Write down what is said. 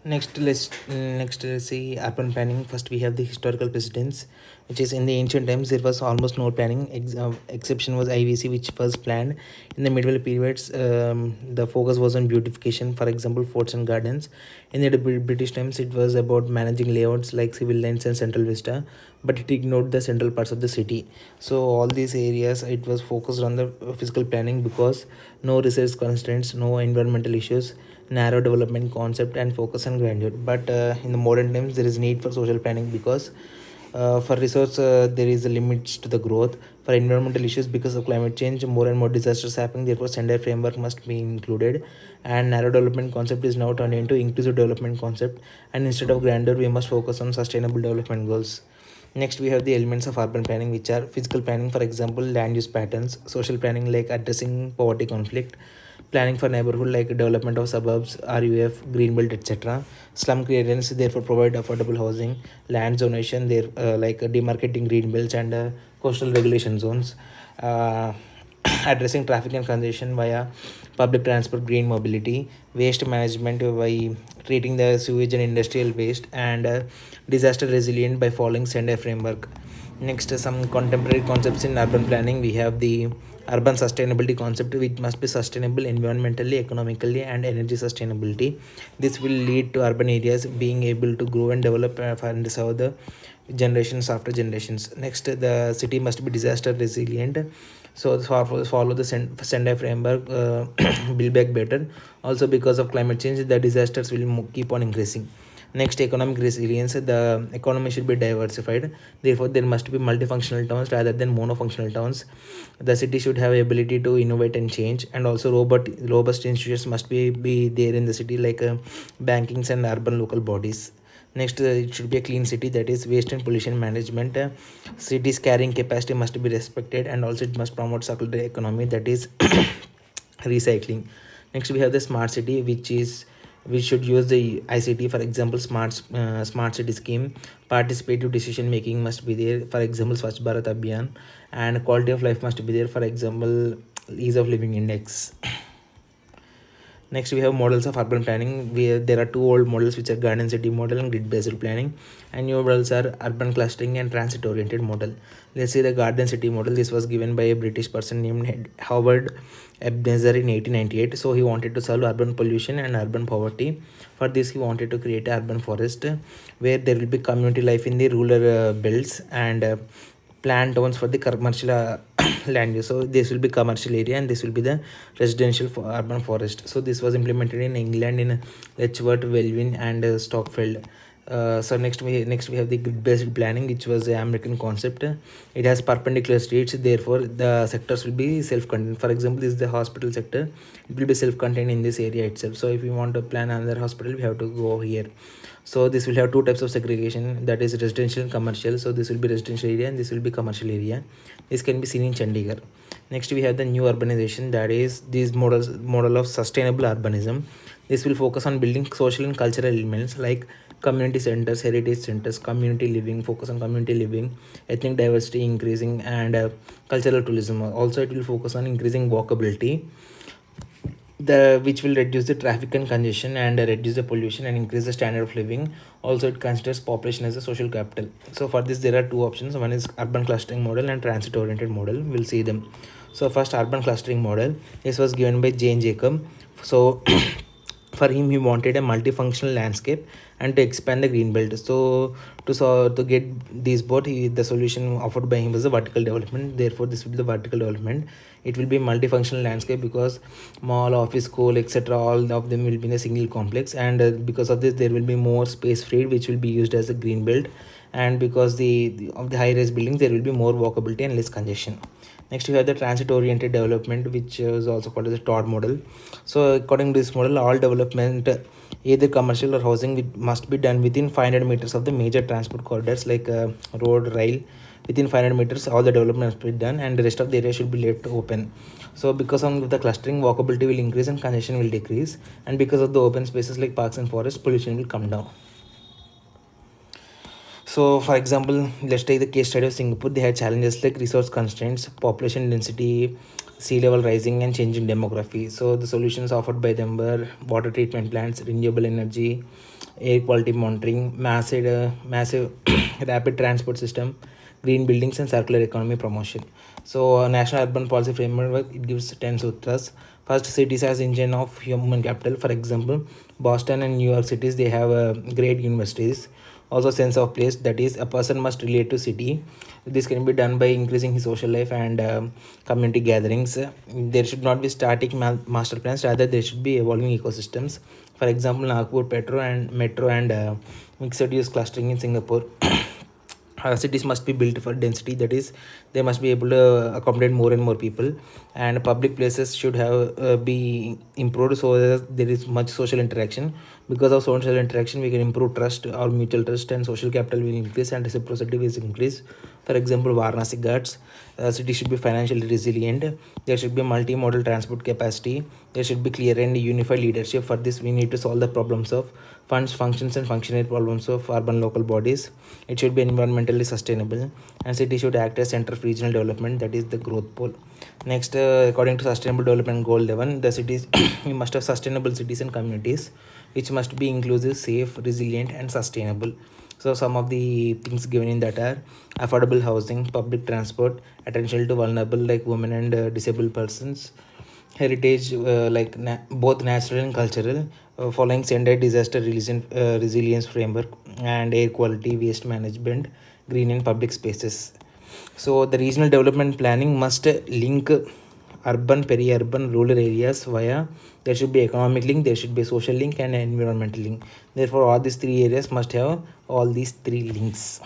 Next let's see urban planning. First we have the historical precedents, which is in the ancient times there was almost no planning. Exception was IVC, which was planned in the medieval periods. The focus was on beautification, for example forts and gardens. In the British times it was about managing layouts like civil lines and central vista, but it ignored the central parts of the city. So all these areas it was focused on the physical planning because no resource constraints, no environmental issues, narrow development concept and focus on grandeur. But in the modern times there is need for social planning because for resource there is a limits to the growth. For environmental issues, because of climate change more and more disasters happening, therefore standard framework must be included. And narrow development concept is now turned into inclusive development concept, and instead of grandeur we must focus on sustainable development goals. Next, we have the elements of urban planning, which are physical planning, for example, land use patterns, social planning, like addressing poverty conflict, planning for neighborhood, like development of suburbs, RUF, greenbelt, etc. Slum clearance, therefore, provide affordable housing, land zonation, there like demarcating green belts and coastal regulation zones. Uh, Addressing traffic and congestion via public transport, green mobility, waste management by treating the sewage and industrial waste, and disaster resilient by following sender framework. Next, some contemporary concepts in urban planning. We have the urban sustainability concept, which must be sustainable environmentally, economically, and energy sustainability. This will lead to urban areas being able to grow and develop and serve the generations after generations. Next, the city must be disaster resilient. So follow the Sendai framework, build back better. Also, because of climate change, the disasters will keep on increasing. Next, economic resilience. The economy should be diversified. Therefore, there must be multifunctional towns rather than monofunctional towns. The city should have ability to innovate and change, and also robust institutions must be there in the city, like bankings and urban local bodies. Next, it should be a clean city, that is waste and pollution management. Cities carrying capacity must be respected, and also it must promote circular economy, that is recycling. Next, we have the smart city, which is we should use the ICT, for example smart city scheme. Participative decision making must be there, for example Swachh Bharat Abhiyan, and quality of life must be there, for example ease of living index. Next, we have models of urban planning. There are two old models, which are garden city model and grid-based planning, and new models are urban clustering and transit-oriented model. Let's see the garden city model. This was given by a British person named Howard Ebenezer in 1898. So he wanted to solve urban pollution and urban poverty. For this, he wanted to create an urban forest where there will be community life in the rural belts, and plan towns for the commercial land use. So this will be commercial area, and this will be the residential for urban forest. So this was implemented in England in Letchworth, Welwyn, and Stockfield. So next we have the grid-based planning, which was an American concept. It has perpendicular streets, therefore the sectors will be self-contained. For example, this is the hospital sector. It will be self-contained in this area itself. So if we want to plan another hospital, we have to go here. So this will have two types of segregation, that is residential and commercial. So this will be residential area and this will be commercial area. This can be seen in Chandigarh. Next, we have the new urbanization, that is this model of sustainable urbanism. This will focus on building social and cultural elements like community centers, heritage centers, community living, focus on community living, ethnic diversity increasing, and cultural tourism. Also, it will focus on increasing walkability, the which will reduce the traffic and congestion, and reduce the pollution and increase the standard of living. Also, it considers population as a social capital. So for this there are two options. One is urban clustering model and transit oriented model. We'll see them. So first, urban clustering model. This was given by Jane Jacob. So for him, he wanted a multifunctional landscape and to expand the green belt. So to get these both, the solution offered by him was the vertical development. Therefore, this will be the vertical development. It will be multifunctional landscape because mall, office, school, etc. all of them will be in a single complex, and because of this, there will be more space freed, which will be used as a green belt. And because of the high rise buildings, there will be more walkability and less congestion. Next, we have the transit oriented development, which is also called as the TOD model. So according to this model, all development, either commercial or housing, it must be done within 500 meters of the major transport corridors, like road, rail. Within 500 meters, all the development must be done, and the rest of the area should be left open. So because of the clustering, walkability will increase and congestion will decrease, and because of the open spaces like parks and forests, pollution will come down. So, for example, let's take the case study of Singapore. They had challenges like resource constraints, population density, sea level rising, and changing demography. So, the solutions offered by them were water treatment plants, renewable energy, air quality monitoring, massive rapid transport system, green buildings, and circular economy promotion. So, national urban policy framework, it gives 10 sutras. First, cities as engine of human capital. For example, Boston and New York cities, they have great universities. Also, sense of place, that is, a person must relate to city. This can be done by increasing his social life and community gatherings. There should not be static master plans, rather there should be evolving ecosystems. For example, Nagpur metro and mixed use clustering in Singapore. Cities must be built for density, that is, they must be able to accommodate more and more people, and public places should have be improved so that there is much social interaction. Because of social interaction, we can improve trust or mutual trust, and social capital will increase and reciprocity will increase. For example, Varanasi Ghats, city should be financially resilient. There should be multimodal transport capacity. There should be clear and unified leadership. For this, we need to solve the problems of funds, functions, and functional problems of urban local bodies. It should be environmentally sustainable, and city should act as center of regional development, that is the growth pole. Next, according to Sustainable Development Goal 11, the cities we must have sustainable cities and communities, which must be inclusive, safe, resilient, and sustainable. So some of the things given in that are affordable housing, public transport, attention to vulnerable like women and disabled persons, heritage both natural and cultural, following Sendai disaster resilience framework, and air quality, waste management, green and public spaces. So the regional development planning must link urban, peri-urban, rural areas via, there should be economic link, there should be social link, and environmental link. Therefore, all these three areas must have all these three links.